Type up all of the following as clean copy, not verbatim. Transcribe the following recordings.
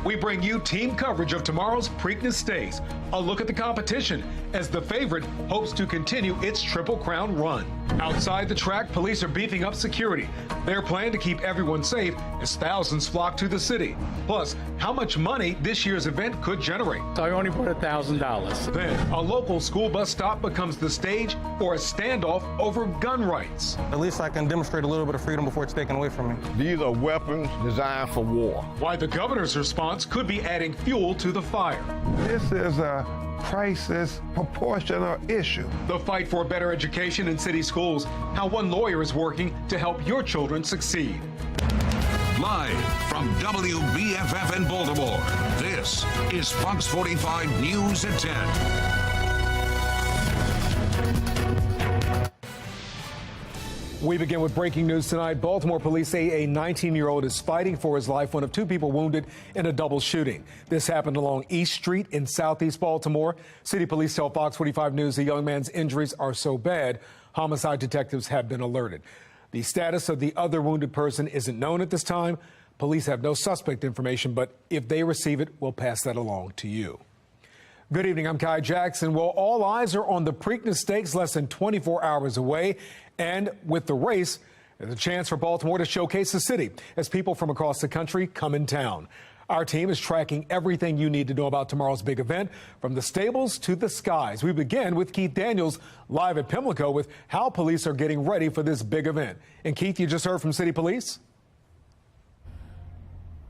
We bring you team coverage of tomorrow's Preakness Stakes. A look at the competition as the favorite hopes to continue its Triple Crown run. Outside the track, police are beefing up security. Their plan to keep everyone safe as thousands flock to the city. Plus, how much money this year's event could generate. So I only put $1,000. Then, a local school bus stop becomes the stage for a standoff over gun rights. At least I can demonstrate a little bit of freedom before it's taken away from me. These are weapons designed for war. Why the governor's response could be adding fuel to the fire. This is a crisis proportional issue. The fight for better education in city schools, how one lawyer is working to help your children succeed. Live from WBFF in Baltimore, this is Fox 45 News at 10. We begin with breaking news tonight. Baltimore police say a 19-year-old is fighting for his life, one of two people wounded in a double shooting. This happened along East Street in southeast Baltimore. City police tell Fox 45 News the young man's injuries are so bad, homicide detectives have been alerted. The status of the other wounded person isn't known at this time. Police have no suspect information, but if they receive it, we'll pass that along to you. Good evening, I'm Kai Jackson. Well, all eyes are on the Preakness Stakes less than 24 hours away. And with the race, there's a chance for Baltimore to showcase the city as people from across the country come in town. Our team is tracking everything you need to know about tomorrow's big event, from the stables to the skies. We begin with Keith Daniels live at Pimlico with how police are getting ready for this big event. And Keith, you just heard from City Police?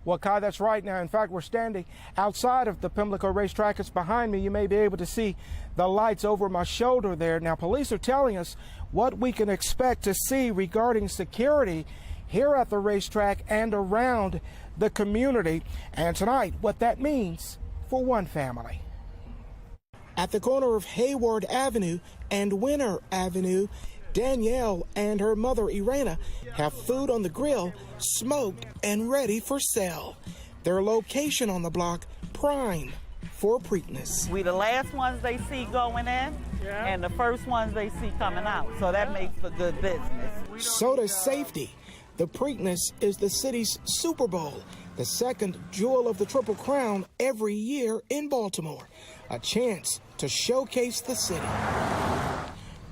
Well, Kai, that's right. Now, in fact, we're standing outside of the Pimlico racetrack. It's behind me. You may be able to see the lights over my shoulder there. Now, police are telling us what we can expect to see regarding security here at the racetrack and around the community. And tonight, what that means for one family. At the corner of Hayward Avenue and Winter Avenue, Danielle and her mother, Irena, have food on the grill, smoked and ready for sale. Their location on the block, prime for Preakness. We the last ones they see going in, and the first ones they see coming out. So that makes for good business. So does safety. The Preakness is the city's Super Bowl, the second jewel of the Triple Crown every year in Baltimore. A chance to showcase the city.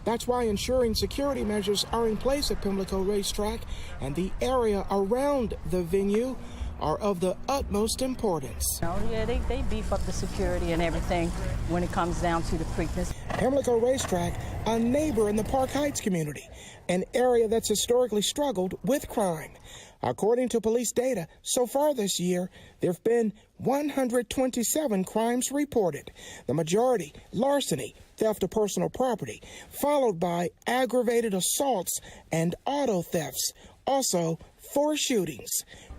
That's why ensuring security measures are in place at Pimlico Racetrack and the area around the venue are of the utmost importance. Oh, yeah, they beef up the security and everything when it comes down to the Preakness. Pimlico Racetrack, a neighbor in the Park Heights community, an area that's historically struggled with crime. According to police data, so far this year, there have been 127 crimes reported, the majority larceny, theft of personal property, followed by aggravated assaults and auto thefts. Also, 4 shootings.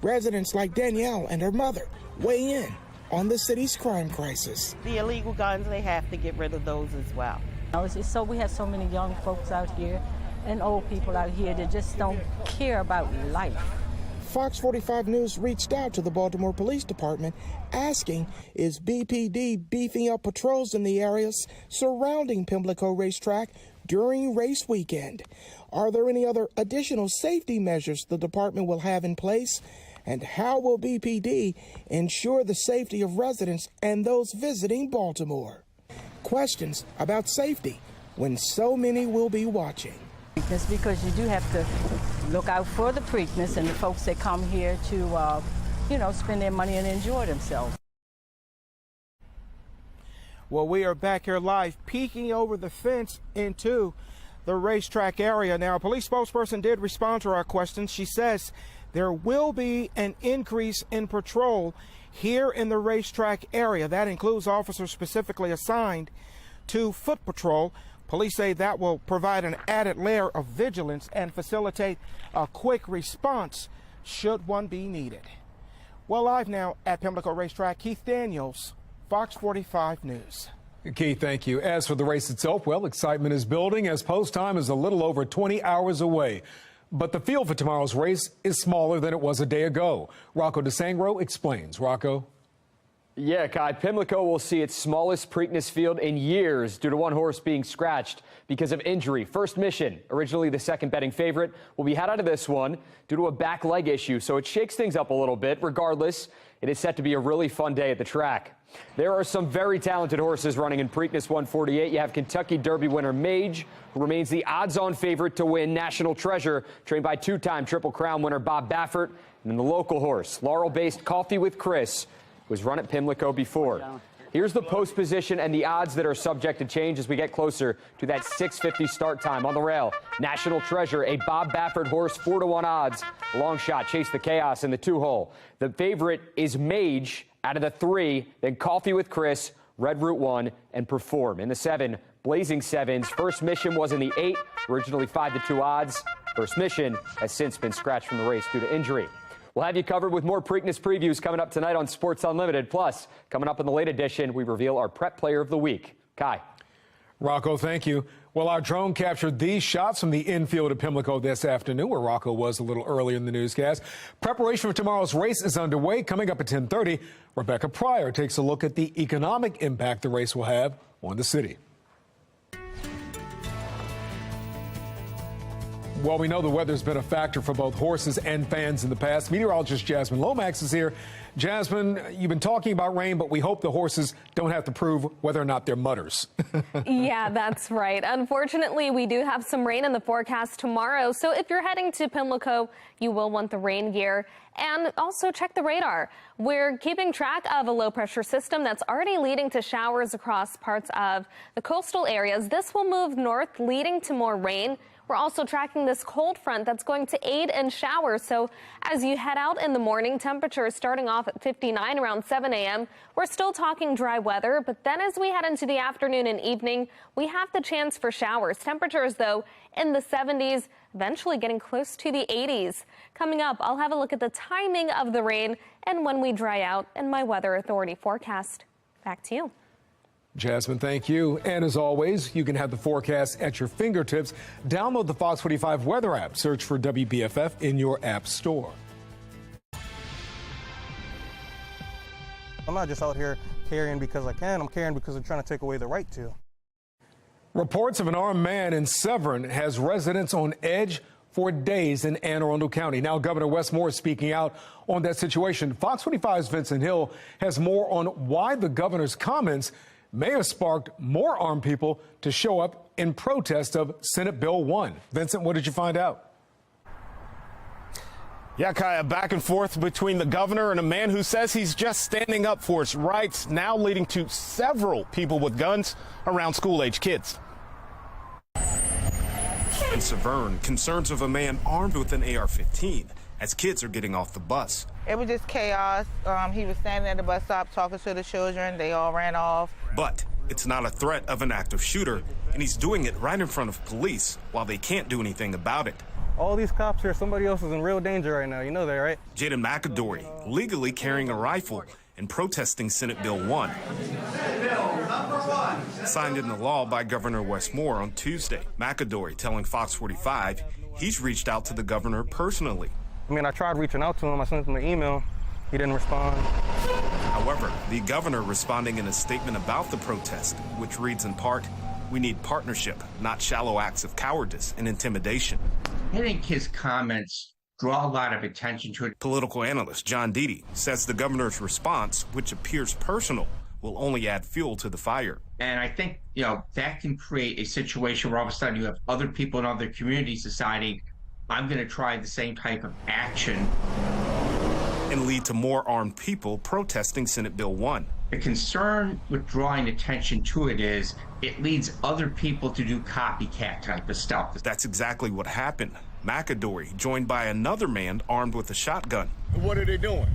Residents like Danielle and her mother weigh in on the city's crime crisis. The illegal guns, they have to get rid of those as well. So we have so many young folks out here and old people out here that just don't care about life. Fox 45 News reached out to the Baltimore Police Department asking, is BPD beefing up patrols in the areas surrounding Pimlico Racetrack during race weekend? Are there any other additional safety measures the department will have in place? And how will BPD ensure the safety of residents and those visiting Baltimore? Questions about safety when so many will be watching. That's because you do have to look out for the Preakness and the folks that come here to, spend their money and enjoy themselves. Well, we are back here live, peeking over the fence into the racetrack area. Now, a police spokesperson did respond to our questions. She says there will be an increase in patrol here in the racetrack area. That includes officers specifically assigned to foot patrol. Police say that will provide an added layer of vigilance and facilitate a quick response should one be needed. Well, live now at Pimlico Racetrack, Keith Daniels, Fox 45 News. Keith, thank you. As for the race itself, well, excitement is building as post time is a little over 20 hours away. But the field for tomorrow's race is smaller than it was a day ago. Rocco DeSangro explains. Rocco. Yeah, Kai, Pimlico will see its smallest Preakness field in years due to one horse being scratched because of injury. First Mission, originally the second betting favorite, will be had out of this one due to a back leg issue, so it shakes things up a little bit. Regardless, it is set to be a really fun day at the track. There are some very talented horses running in Preakness 148. You have Kentucky Derby winner Mage, who remains the odds-on favorite to win National Treasure, trained by two-time Triple Crown winner Bob Baffert, and then the local horse, Laurel-based Coffee with Chris, was run at Pimlico before. Here's the post position and the odds that are subject to change as we get closer to that 6:50 start time. On the rail, National Treasure, a Bob Baffert horse, 4-1 odds. Long shot, Chase the Chaos in the 2-hole. The favorite is Mage out of the 3, then Coffee with Chris, Red Route 1, and Perform. In the 7, Blazing Sevens. First Mission was in the 8, originally 5-2 odds. First Mission has since been scratched from the race due to injury. We'll have you covered with more Preakness previews coming up tonight on Sports Unlimited. Plus, coming up in the late edition, we reveal our Prep Player of the Week. Kai. Rocco, thank you. Well, our drone captured these shots from the infield of Pimlico this afternoon, where Rocco was a little earlier in the newscast. Preparation for tomorrow's race is underway. Coming up at 10:30, Rebecca Pryor takes a look at the economic impact the race will have on the city. Well, we know the weather's been a factor for both horses and fans in the past. Meteorologist Jasmine Lomax is here. Jasmine, you've been talking about rain, but we hope the horses don't have to prove whether or not they're mudders. Yeah, that's right. Unfortunately, we do have some rain in the forecast tomorrow. So if you're heading to Pimlico, you will want the rain gear. And also check the radar. We're keeping track of a low pressure system that's already leading to showers across parts of the coastal areas. This will move north, leading to more rain. We're also tracking this cold front that's going to aid in showers. So as you head out in the morning, temperatures starting off at 59 around 7 a.m. We're still talking dry weather, but then as we head into the afternoon and evening, we have the chance for showers. Temperatures, though, in the 70s, eventually getting close to the 80s. Coming up, I'll have a look at the timing of the rain and when we dry out in my Weather Authority forecast. Back to you. Jasmine, thank you. And as always, you can have the forecast at your fingertips. Download the Fox 45 weather app. Search for WBFF in your app store. I'm not just out here carrying because I can. I'm carrying because they're trying to take away the right to. Reports of an armed man in Severn has residents on edge for days in Anne Arundel County. Now, Governor Wes Moore is speaking out on that situation. Fox 45's Vincent Hill has more on why the governor's comments may have sparked more armed people to show up in protest of Senate Bill 1. Vincent, what did you find out? Yeah, Kai, back and forth between the governor and a man who says he's just standing up for his rights, now leading to several people with guns around school-age kids. In Severn, concerns of a man armed with an AR-15 as kids are getting off the bus. It was just chaos. He was standing at the bus stop talking to the children. They all ran off. But it's not a threat of an active shooter, and he's doing it right in front of police while they can't do anything about it. All these cops here, somebody else is in real danger right now. You know that, right? Jaden McAdory legally carrying a rifle and protesting Senate Bill 1. Senate Bill number 1. Signed into law by Governor Wes Moore on Tuesday. McAdory telling Fox 45 he's reached out to the governor personally. I mean, I tried reaching out to him. I sent him an email. He didn't respond. However, the governor responding in a statement about the protest, which reads in part, "We need partnership, not shallow acts of cowardice and intimidation." I think his comments draw a lot of attention to it. Political analyst John Deedy says the governor's response, which appears personal, will only add fuel to the fire. And I think, that can create a situation where all of a sudden you have other people in other communities deciding, I'm going to try the same type of action. And lead to more armed people protesting Senate Bill 1. The concern with drawing attention to it is it leads other people to do copycat type of stuff. That's exactly what happened. McAdory joined by another man armed with a shotgun. What are they doing?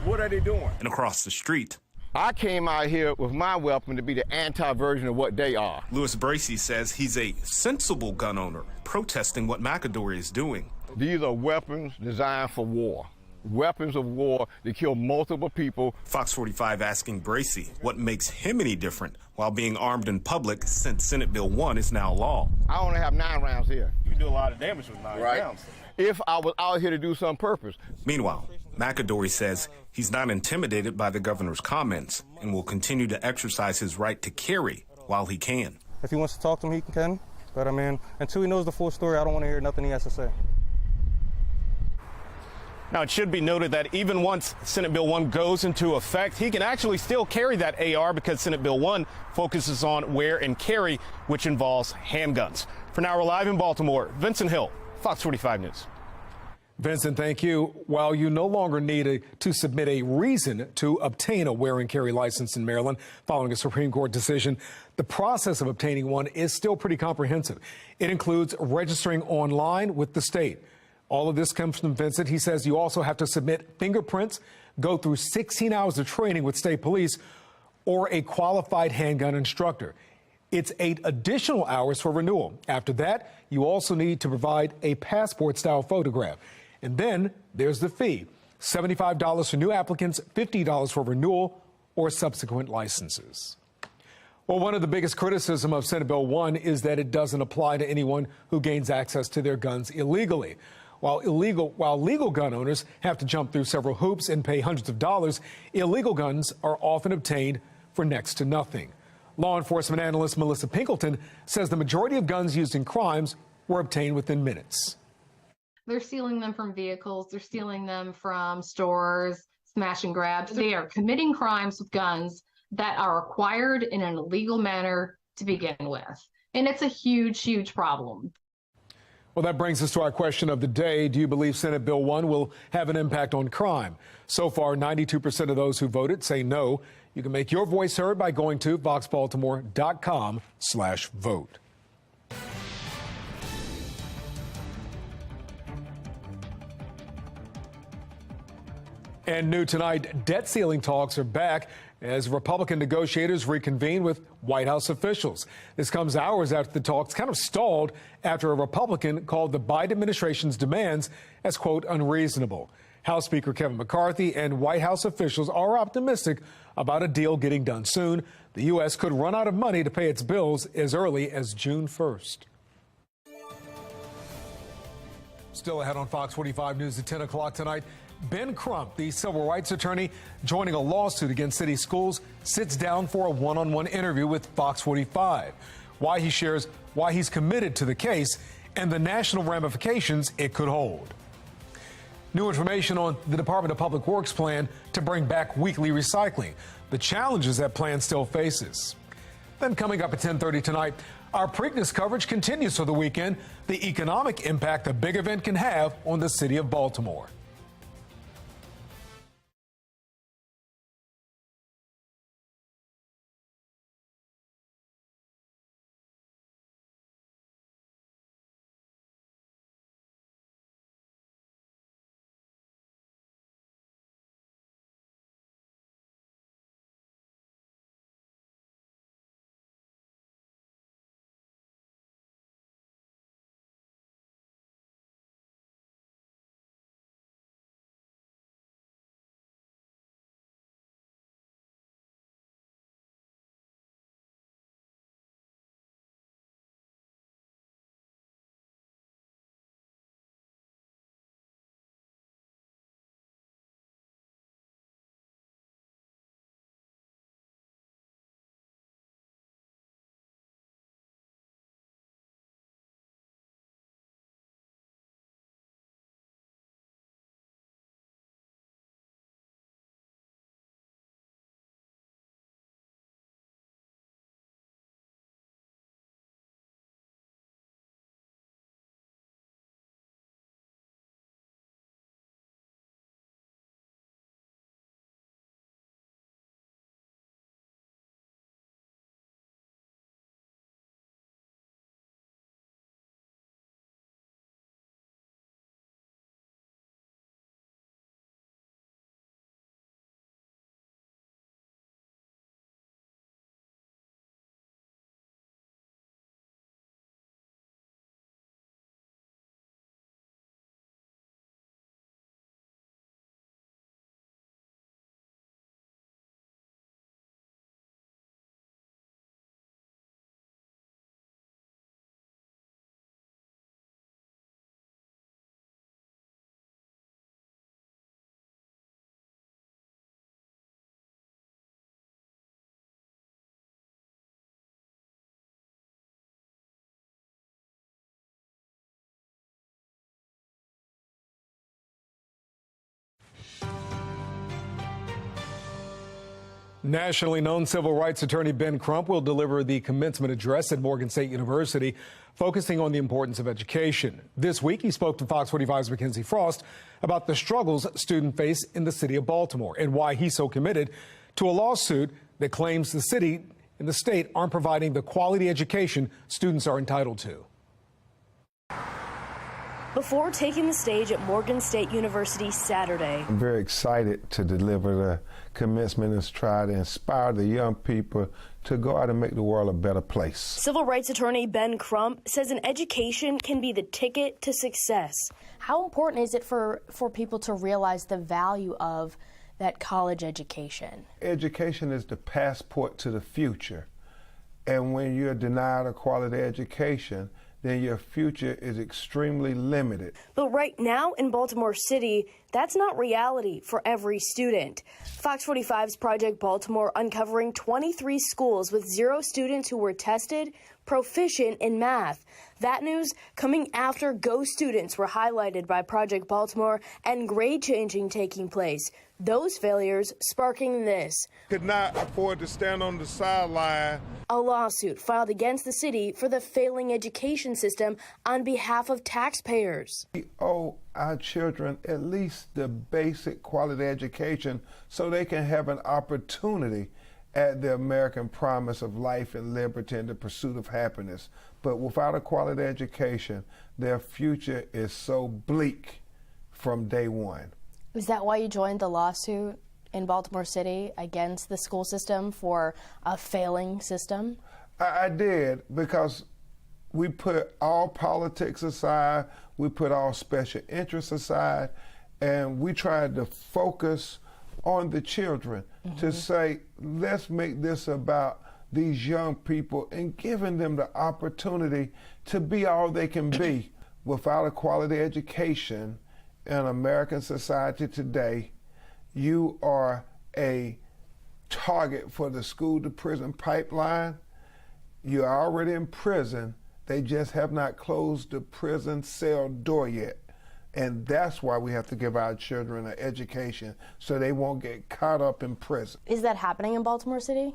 What are they doing? And across the street, I came out here with my weapon to be the anti-version of what they are. Louis Bracey says he's a sensible gun owner protesting what McAdory is doing. These are weapons designed for war. Weapons of war to kill multiple people. Fox 45 asking Bracey what makes him any different while being armed in public since Senate Bill 1 is now law. I only have 9 rounds here. You can do a lot of damage with 9 rounds. if I was out here to do some purpose. Meanwhile, McAdory says he's not intimidated by the governor's comments and will continue to exercise his right to carry while he can. If he wants to talk to me, he can. But I mean, until he knows the full story, I don't want to hear nothing he has to say. Now, it should be noted that even once Senate Bill 1 goes into effect, he can actually still carry that AR because Senate Bill 1 focuses on wear and carry, which involves handguns. For now, we're live in Baltimore. Vincent Hill, Fox 45 News. Vincent, thank you. While you no longer need to submit a reason to obtain a wear and carry license in Maryland following a Supreme Court decision, the process of obtaining one is still pretty comprehensive. It includes registering online with the state. All of this comes from Vincent. He says you also have to submit fingerprints, go through 16 hours of training with state police or a qualified handgun instructor. It's 8 additional hours for renewal. After that, you also need to provide a passport-style photograph. And then there's the fee, $75 for new applicants, $50 for renewal or subsequent licenses. Well, one of the biggest criticism of Senate Bill 1 is that it doesn't apply to anyone who gains access to their guns illegally. While legal gun owners have to jump through several hoops and pay hundreds of dollars, illegal guns are often obtained for next to nothing. Law enforcement analyst Melissa Pinkleton says the majority of guns used in crimes were obtained within minutes. They're stealing them from vehicles. They're stealing them from stores, smash and grabs. They are committing crimes with guns that are acquired in an illegal manner to begin with. And it's a huge, huge problem. Well, that brings us to our question of the day. Do you believe Senate Bill 1 will have an impact on crime? So far, 92% of those who voted say no. You can make your voice heard by going to voxbaltimore.com/vote. And new tonight, debt ceiling talks are back as Republican negotiators reconvene with White House officials. This comes hours after the talks kind of stalled after a Republican called the Biden administration's demands as, quote, unreasonable. House Speaker Kevin McCarthy and White House officials are optimistic about a deal getting done soon. The U.S. could run out of money to pay its bills as early as June 1st. Still ahead on Fox 45 News at 10 o'clock tonight. Ben Crump, the civil rights attorney joining a lawsuit against city schools, sits down for a one-on-one interview with Fox 45. Why he shares why he's committed to the case and the national ramifications it could hold. New information on the Department of Public Works plan to bring back weekly recycling, the challenges that plan still faces. Then coming up at 10:30 tonight, our Preakness coverage continues for the weekend, the economic impact a big event can have on the city of Baltimore. Nationally known civil rights attorney Ben Crump will deliver the commencement address at Morgan State University, focusing on the importance of education. This week, he spoke to Fox 45's Mackenzie Frost about the struggles students face in the city of Baltimore and why he's so committed to a lawsuit that claims the city and the state aren't providing the quality education students are entitled to. Before taking the stage at Morgan State University Saturday, I'm very excited to deliver the commencement and try to inspire the young people to go out and make the world a better place. Civil rights attorney Ben Crump says an education can be the ticket to success. How important is it for people to realize the value of that college education? Education is the passport to the future. And when you're denied a quality education, then your future is extremely limited. But right now in Baltimore City, that's not reality for every student. Fox 45's Project Baltimore uncovering 23 schools with 0 students who were tested proficient in math. That news coming after ghost students were highlighted by Project Baltimore and grade changing taking place. Those failures sparking this. Could not afford to stand on the sideline. A lawsuit filed against the city for the failing education system on behalf of taxpayers. We owe our children at least the basic quality education so they can have an opportunity at the American promise of life and liberty and the pursuit of happiness. But without a quality education, their future is so bleak from day one. Is that why you joined the lawsuit in Baltimore City against the school system for a failing system? I did, because we put all politics aside, we put all special interests aside, and we tried to focus on the children to say, let's make this about these young people and giving them the opportunity to be all they can be. Without a quality education in American society today, you are a target for the school to prison pipeline. You're already in prison. They just have not closed the prison cell door yet. And that's why we have to give our children an education so they won't get caught up in prison. Is that happening in Baltimore City?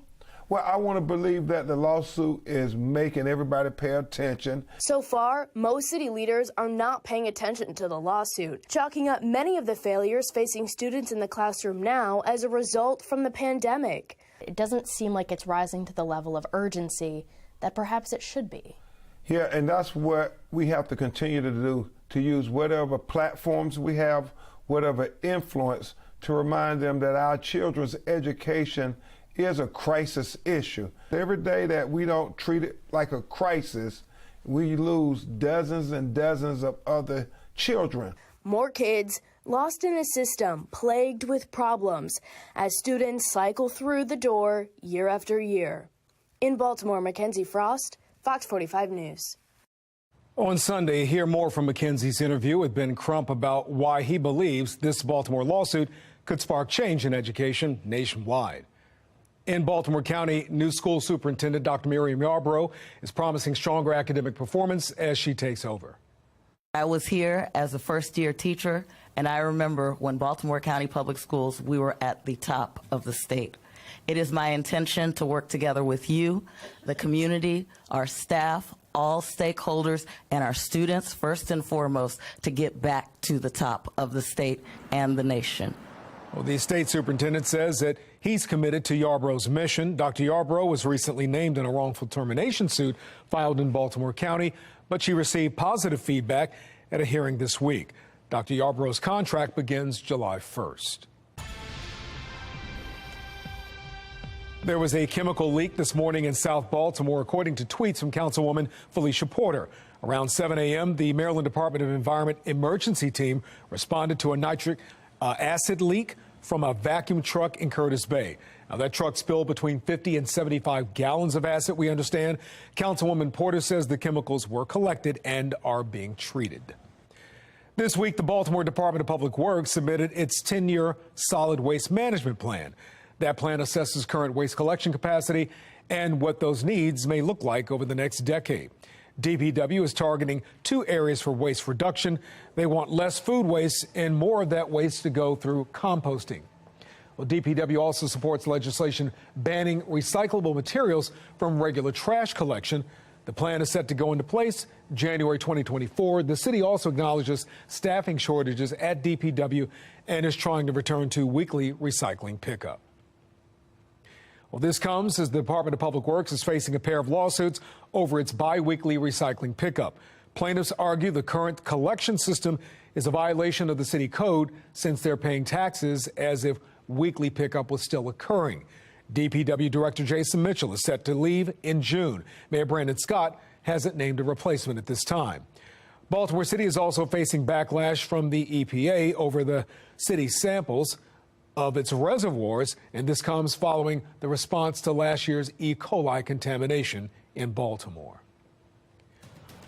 Well, I want to believe that the lawsuit is making everybody pay attention. So far, most city leaders are not paying attention to the lawsuit, chalking up many of the failures facing students in the classroom now as a result from the pandemic. It doesn't seem like it's rising to the level of urgency that perhaps it should be. Yeah, and that's what we have to continue to do, to use whatever platforms we have, whatever influence, to remind them that our children's education is a crisis issue. Every day that we don't treat it like a crisis, we lose dozens and dozens of other children. More kids lost in a system plagued with problems as students cycle through the door year after year. In Baltimore, Mackenzie Frost, Fox 45 News. On Sunday, hear more from Mackenzie's interview with Ben Crump about why he believes this Baltimore lawsuit could spark change in education nationwide. In Baltimore County, new school superintendent Dr. Miriam Yarbrough is promising stronger academic performance as she takes over. I was here as a first-year teacher, and I remember when Baltimore County Public Schools, we were at the top of the state. It is my intention to work together with you, the community, our staff, all stakeholders, and our students, first and foremost, to get back to the top of the state and the nation. Well, the state superintendent says that he's committed to Yarbrough's mission. Dr. Yarbrough was recently named in a wrongful termination suit filed in Baltimore County, but she received positive feedback at a hearing this week. Dr. Yarbrough's contract begins July 1st. There was a chemical leak this morning in South Baltimore, according to tweets from Councilwoman Felicia Porter. Around 7 a.m., the Maryland Department of Environment emergency team responded to a nitric acid leak from a vacuum truck in Curtis Bay. Now, that truck spilled between 50 and 75 gallons of acid, we understand. Councilwoman Porter says the chemicals were collected and are being treated. This week, the Baltimore Department of Public Works submitted its 10-year solid waste management plan. That plan assesses current waste collection capacity and what those needs may look like over the next decade. DPW is targeting 2 areas for waste reduction. They want less food waste and more of that waste to go through composting. Well, DPW also supports legislation banning recyclable materials from regular trash collection. The plan is set to go into place January 2024. The city also acknowledges staffing shortages at DPW and is trying to return to weekly recycling pickup. Well, this comes as the Department of Public Works is facing a pair of lawsuits over its biweekly recycling pickup. Plaintiffs argue the current collection system is a violation of the city code since they're paying taxes as if weekly pickup was still occurring. DPW Director Jason Mitchell is set to leave in June. Mayor Brandon Scott hasn't named a replacement at this time. Baltimore City is also facing backlash from the EPA over the city's samples of its reservoirs, and this comes following the response to last year's E. coli contamination in Baltimore.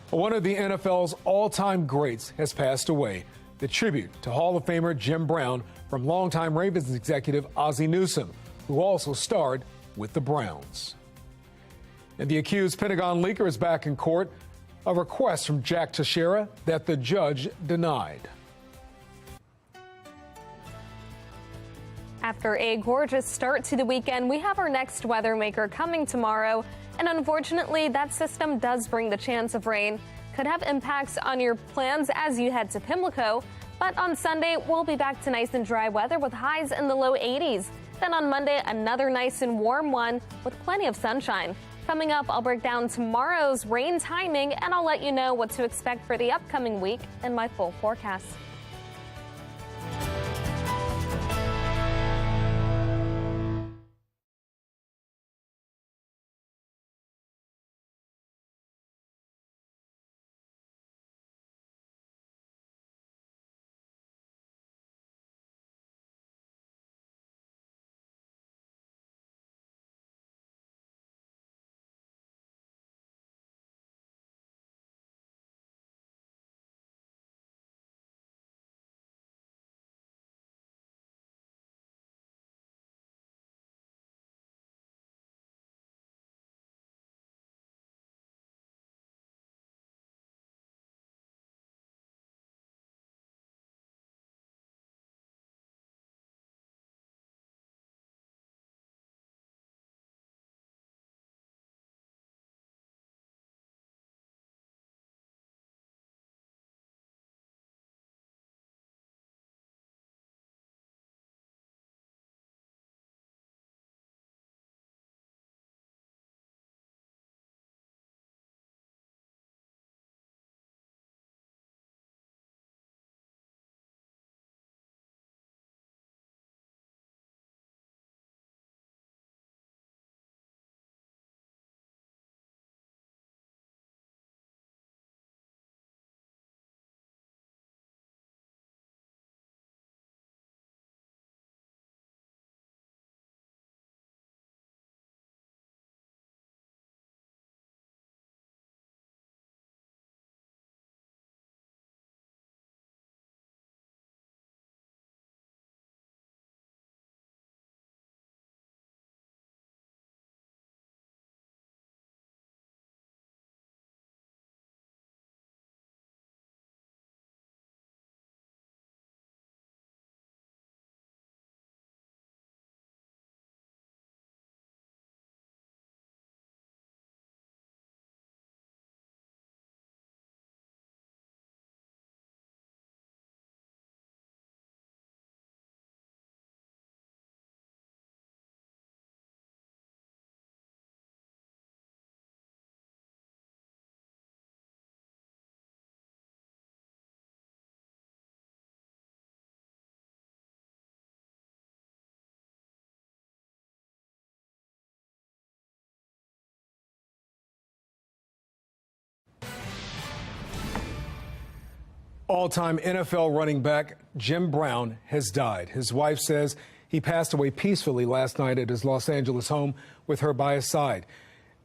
One of the NFL's all-time greats has passed away. The tribute to Hall of Famer Jim Brown from longtime Ravens executive Ozzie Newsome, who also starred with the Browns. And the accused Pentagon leaker is back in court. A request from Jack Teixeira that the judge denied. After a gorgeous start to the weekend, we have our next weather maker coming tomorrow. And unfortunately, that system does bring the chance of rain. Could have impacts on your plans as you head to Pimlico. But on Sunday, we'll be back to nice and dry weather with highs in the low 80s. Then on Monday, another nice and warm one with plenty of sunshine. Coming up, I'll break down tomorrow's rain timing, and I'll let you know what to expect for the upcoming week in my full forecast. All-time NFL running back Jim Brown has died. His wife says he passed away peacefully last night at his Los Angeles home with her by his side.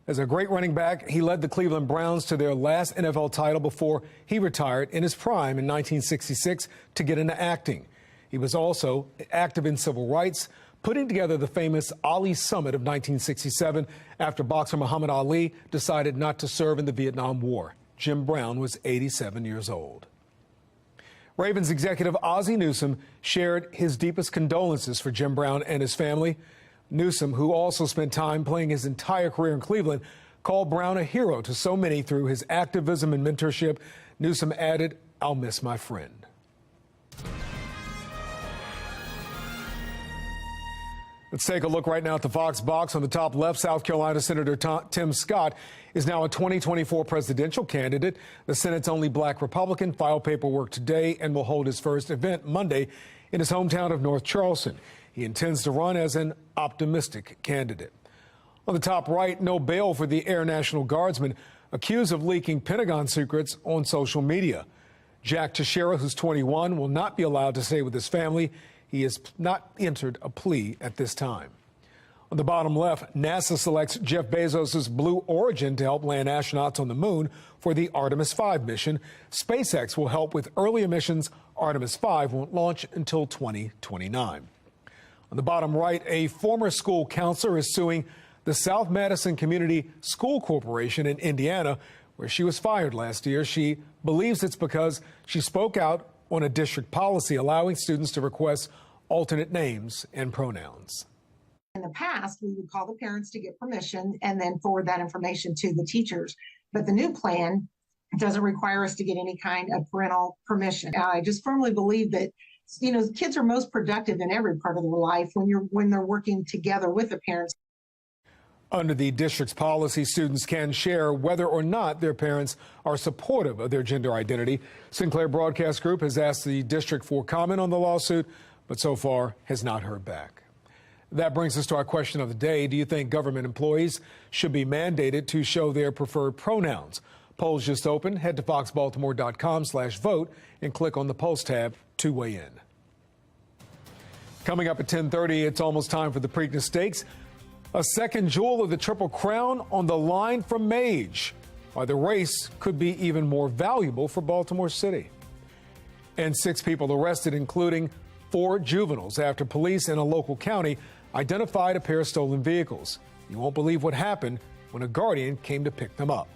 As a great running back, he led the Cleveland Browns to their last NFL title before he retired in his prime in 1966 to get into acting. He was also active in civil rights, putting together the famous Ali Summit of 1967 after boxer Muhammad Ali decided not to serve in the Vietnam War. Jim Brown was 87 years old. Ravens executive Ozzie Newsome shared his deepest condolences for Jim Brown and his family. Newsome, who also spent time playing his entire career in Cleveland, called Brown a hero to so many through his activism and mentorship. Newsome added, "I'll miss my friend." Let's take a look right now at the Fox box. On the top left, South Carolina Senator Tim Scott is now a 2024 presidential candidate. The Senate's only black Republican filed paperwork today and will hold his first event Monday in his hometown of North Charleston. He intends to run as an optimistic candidate. On the top right, no bail for the Air National Guardsman accused of leaking Pentagon secrets on social media. Jack Teixeira, who's 21, will not be allowed to stay with his family. He has not entered a plea at this time. On the bottom left, NASA selects Jeff Bezos' Blue Origin to help land astronauts on the moon for the Artemis 5 mission. SpaceX will help with earlier missions. Artemis 5 won't launch until 2029. On the bottom right, a former school counselor is suing the South Madison Community School Corporation in Indiana, where she was fired last year. She believes it's because she spoke out on a district policy allowing students to request alternate names and pronouns. In the past, we would call the parents to get permission and then forward that information to the teachers. But the new plan doesn't require us to get any kind of parental permission. I just firmly believe that, kids are most productive in every part of their life when they're working together with the parents. Under the district's policy, students can share whether or not their parents are supportive of their gender identity. Sinclair Broadcast Group has asked the district for comment on the lawsuit, but so far has not heard back. That brings us to our question of the day. Do you think government employees should be mandated to show their preferred pronouns? Polls just opened. Head to foxbaltimore.com/vote and click on the Polls tab to weigh in. Coming up at 10:30, it's almost time for the Preakness Stakes. A second jewel of the Triple Crown on the line from Mage. Why the race could be even more valuable for Baltimore City. And 6 people arrested, including 4 juveniles, after police in a local county identified a pair of stolen vehicles. You won't believe what happened when a guardian came to pick them up.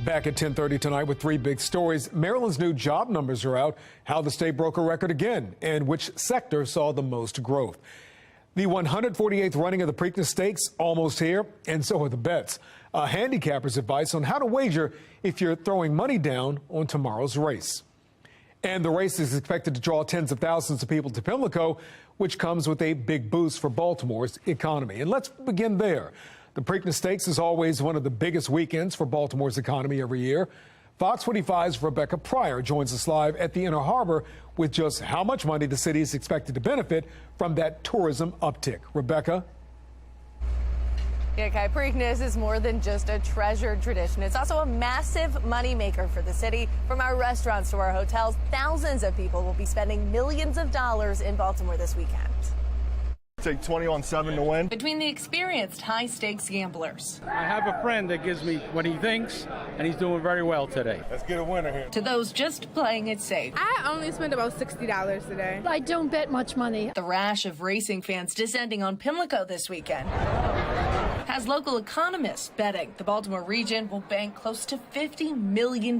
Back at 10:30 tonight with three big stories. Maryland's new job numbers are out, how the state broke a record again, and which sector saw the most growth. The 148th running of the Preakness Stakes almost here, and so are the bets. A handicapper's advice on how to wager if you're throwing money down on tomorrow's race. And the race is expected to draw tens of thousands of people to Pimlico, which comes with a big boost for Baltimore's economy. And let's begin there. The Preakness Stakes is always one of the biggest weekends for Baltimore's economy every year. Fox 45's Rebecca Pryor joins us live at the Inner Harbor with just how much money the city is expected to benefit from that tourism uptick. Rebecca? Yeah, Kai, Preakness is more than just a treasured tradition. It's also a massive moneymaker for the city. From our restaurants to our hotels, thousands of people will be spending millions of dollars in Baltimore this weekend. Take 20 on 7 to win. Between the experienced high-stakes gamblers. I have a friend that gives me what he thinks, and he's doing very well today. Let's get a winner here. To those just playing it safe. I only spent about $60 today. I don't bet much money. The rash of racing fans descending on Pimlico this weekend has local economists betting the Baltimore region will bank close to $50 million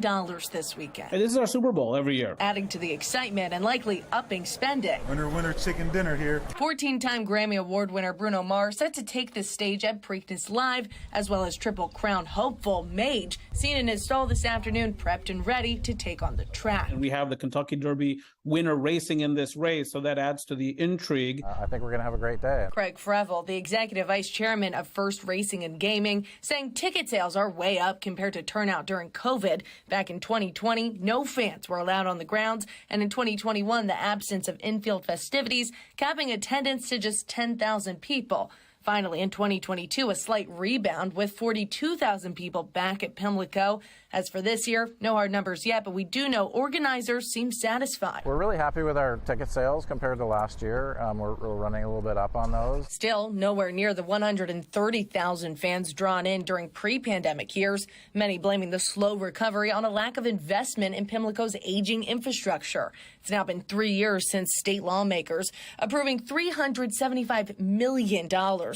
this weekend. This is our Super Bowl every year. Adding to the excitement and likely upping spending. Winner, chicken dinner here. 14-time Grammy Award winner Bruno Mars set to take the stage at Preakness Live, as well as Triple Crown hopeful Mage, seen in his stall this afternoon, prepped and ready to take on the track. And we have the Kentucky Derby winner racing in this race, so that adds to the intrigue. I think we're going to have a great day. Craig Frevel, the executive vice chairman of First Racing and Gaming, saying ticket sales are way up compared to turnout during COVID. Back in 2020, no fans were allowed on the grounds, and in 2021, the absence of infield festivities, capping attendance to just 10,000 people. Finally, in 2022, a slight rebound with 42,000 people back at Pimlico. As for this year, no hard numbers yet, but we do know organizers seem satisfied. We're really happy with our ticket sales compared to last year. We're running a little bit up on those. Still, nowhere near the 130,000 fans drawn in during pre-pandemic years, many blaming the slow recovery on a lack of investment in Pimlico's aging infrastructure. It's now been 3 years since state lawmakers approving $375 million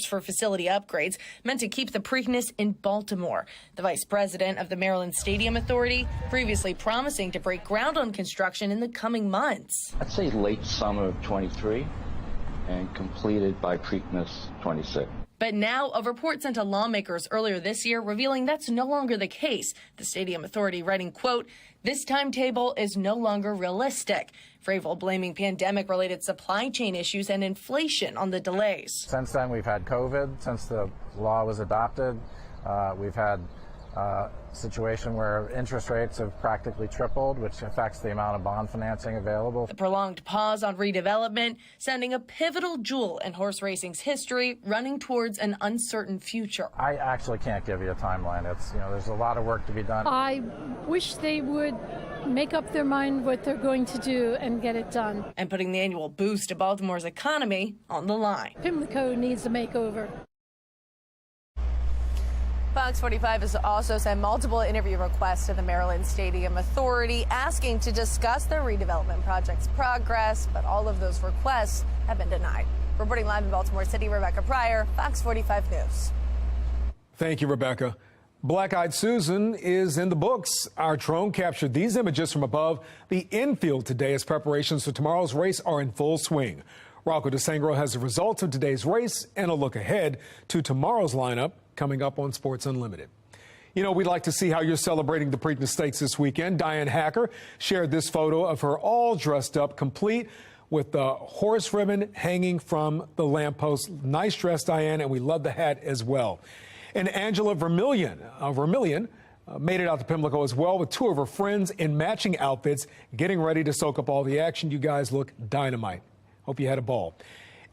for facility upgrades meant to keep the Preakness in Baltimore. The vice president of the Maryland Stadium Authority previously promising to break ground on construction in the coming months. I'd say late summer of 23 and completed by Preakness 26. But now a report sent to lawmakers earlier this year revealing that's no longer the case. The Stadium Authority writing, quote, "This timetable is no longer realistic." Fravel blaming pandemic-related supply chain issues and inflation on the delays. Since then, we've had COVID. Since the law was adopted, we've had a situation where interest rates have practically tripled, which affects the amount of bond financing available. The prolonged pause on redevelopment sending a pivotal jewel in horse racing's history running towards an uncertain future. I actually can't give you a timeline. There's a lot of work to be done. I wish they would make up their mind what they're going to do and get it done. And putting the annual boost to Baltimore's economy on the line. Pimlico needs a makeover. Fox 45 has also sent multiple interview requests to the Maryland Stadium Authority asking to discuss their redevelopment project's progress, but all of those requests have been denied. Reporting live in Baltimore City, Rebecca Pryor, Fox 45 News. Thank you, Rebecca. Black-Eyed Susan is in the books. Our drone captured these images from above the infield today as preparations for tomorrow's race are in full swing. Rocco DeSangro has the results of today's race and a look ahead to tomorrow's lineup coming up on Sports Unlimited. You know, we'd like to see how you're celebrating the Preakness Stakes this weekend. Diane Hacker shared this photo of her all dressed up, complete with the horse ribbon hanging from the lamppost. Nice dress, Diane, and we love the hat as well. And Angela Vermillion made it out to Pimlico as well with two of her friends in matching outfits, getting ready to soak up all the action. You guys look dynamite. Hope you had a ball.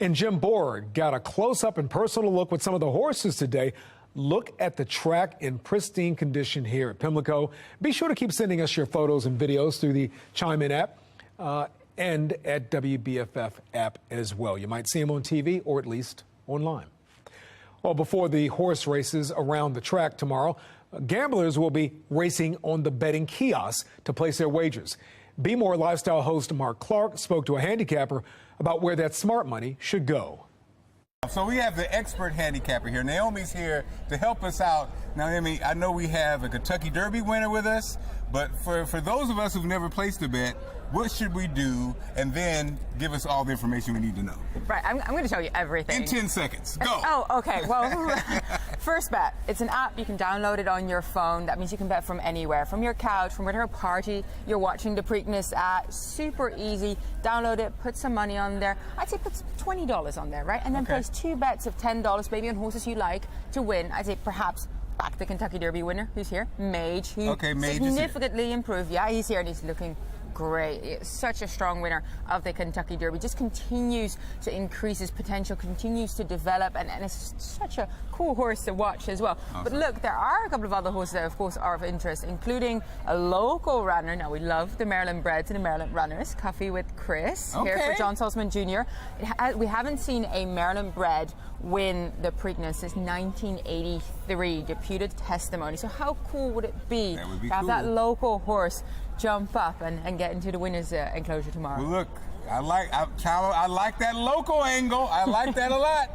And Jim Board got a close-up and personal look with some of the horses today. Look at the track in pristine condition here at Pimlico. Be sure to keep sending us your photos and videos through the Chime In app and at WBFF app as well. You might see them on TV or at least online. Well, before the horse races around the track tomorrow, gamblers will be racing on the betting kiosk to place their wagers. Be More lifestyle host Mark Clark spoke to a handicapper about where that smart money should go. So we have the expert handicapper here. Naomi's here to help us out Now, I mean, I know we have a Kentucky Derby winner with us, but for those of us who've never placed a bet, what should we do? And then give us all the information we need to know. Right, I'm going to tell you everything. In 10 seconds, go. Oh, okay. Well, first bet. It's an app. You can download it on your phone. That means you can bet from anywhere, from your couch, from whatever party you're watching the Preakness at. Super easy. Download it, put some money on there. I'd say put $20 on there, right? And then place 2 bets of $10, maybe on horses you like, to win. I'd say perhaps back the Kentucky Derby winner, who's here, Mage, who significantly improved. Yeah, he's here and he's looking great. It's such a strong winner of the Kentucky Derby. Just continues to increase his potential, continues to develop, and it's such a cool horse to watch as well. Awesome. But look, there are a couple of other horses that, of course, are of interest, including a local runner. Now, we love the Maryland breds and the Maryland runners. Coffee with Chris, here for John Salzman Jr. We haven't seen a Maryland bred win the Preakness since 1983, deputed testimony. So how cool would it be to have that local horse jump up and get into the winner's enclosure tomorrow? Well, look, I like that local angle. I like that a lot.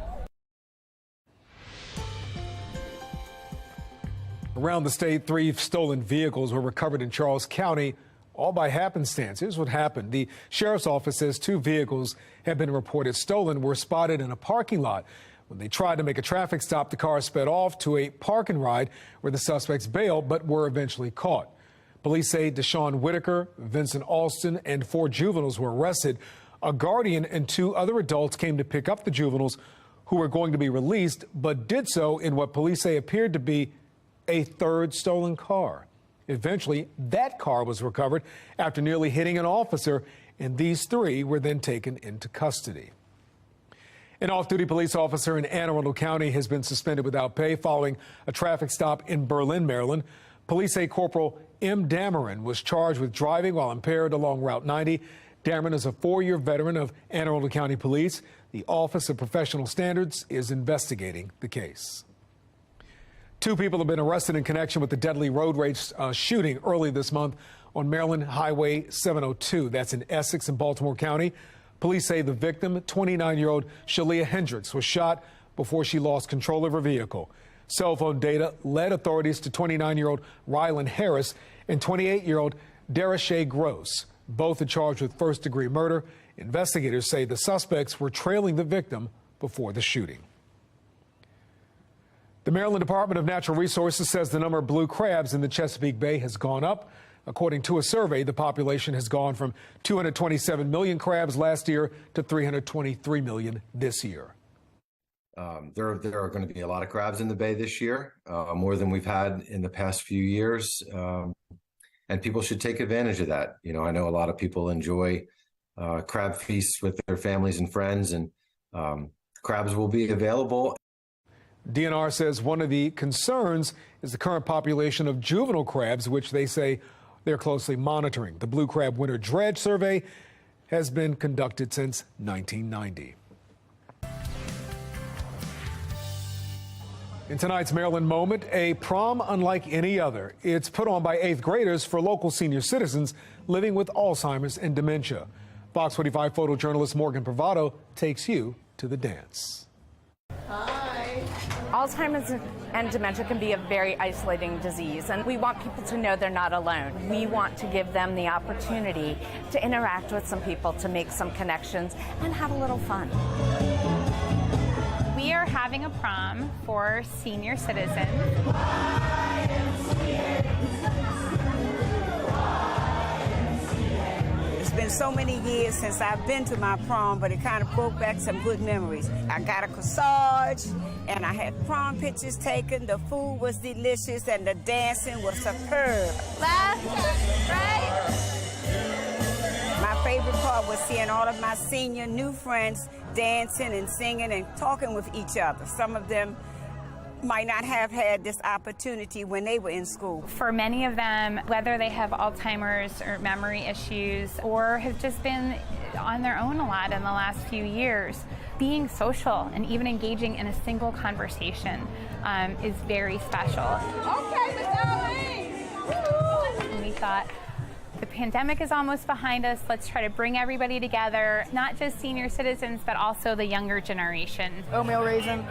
Around the state, 3 stolen vehicles were recovered in Charles County, all by happenstance. Here's what happened. The sheriff's office says 2 vehicles have been reported stolen, were spotted in a parking lot. When they tried to make a traffic stop, the car sped off to a park and ride where the suspects bailed but were eventually caught. Police say Deshaun Whitaker, Vincent Alston, and 4 juveniles were arrested. A guardian and 2 other adults came to pick up the juveniles who were going to be released, but did so in what police say appeared to be a 3rd stolen car. Eventually, that car was recovered after nearly hitting an officer, and these 3 were then taken into custody. An off-duty police officer in Anne Arundel County has been suspended without pay following a traffic stop in Berlin, Maryland. Police say Corporal M. Dameron was charged with driving while impaired along Route 90. Dameron is a 4-year veteran of Anne Arundel County Police. The Office of Professional Standards is investigating the case. 2 people have been arrested in connection with the deadly road rage shooting early this month on Maryland Highway 702. That's in Essex and Baltimore County. Police say the victim, 29-year-old Shalia Hendricks, was shot before she lost control of her vehicle. Cell phone data led authorities to 29-year-old Rylan Harris and 28-year-old Darashay Gross. Both are charged with first-degree murder. Investigators say the suspects were trailing the victim before the shooting. The Maryland Department of Natural Resources says the number of blue crabs in the Chesapeake Bay has gone up. According to a survey, the population has gone from 227 million crabs last year to 323 million this year. There are going to be a lot of crabs in the bay this year, more than we've had in the past few years, and people should take advantage of that. You know, I know a lot of people enjoy crab feasts with their families and friends, and crabs will be available. DNR says one of the concerns is the current population of juvenile crabs, which they say they're closely monitoring. The Blue Crab Winter Dredge Survey has been conducted since 1990. In tonight's Maryland Moment, a prom unlike any other. It's put on by 8th graders for local senior citizens living with Alzheimer's and dementia. Fox 45 photojournalist Morgan Bravado takes you to the dance. Hi. Alzheimer's and dementia can be a very isolating disease, and we want people to know they're not alone. We want to give them the opportunity to interact with some people, to make some connections, and have a little fun. We are having a prom for senior citizens. It's been so many years since I've been to my prom, but it kind of brought back some good memories. I got a corsage, and I had prom pictures taken. The food was delicious, and the dancing was superb. Left, right. My favorite part was seeing all of my senior new friends dancing and singing and talking with each other. Some of them might not have had this opportunity when they were in school. For many of them, whether they have Alzheimer's or memory issues or have just been on their own a lot in the last few years, being social and even engaging in a single conversation is very special. Okay, Miss Darlene! And we thought, the pandemic is almost behind us. Let's try to bring everybody together, not just senior citizens, but also the younger generation. Oatmeal raisin.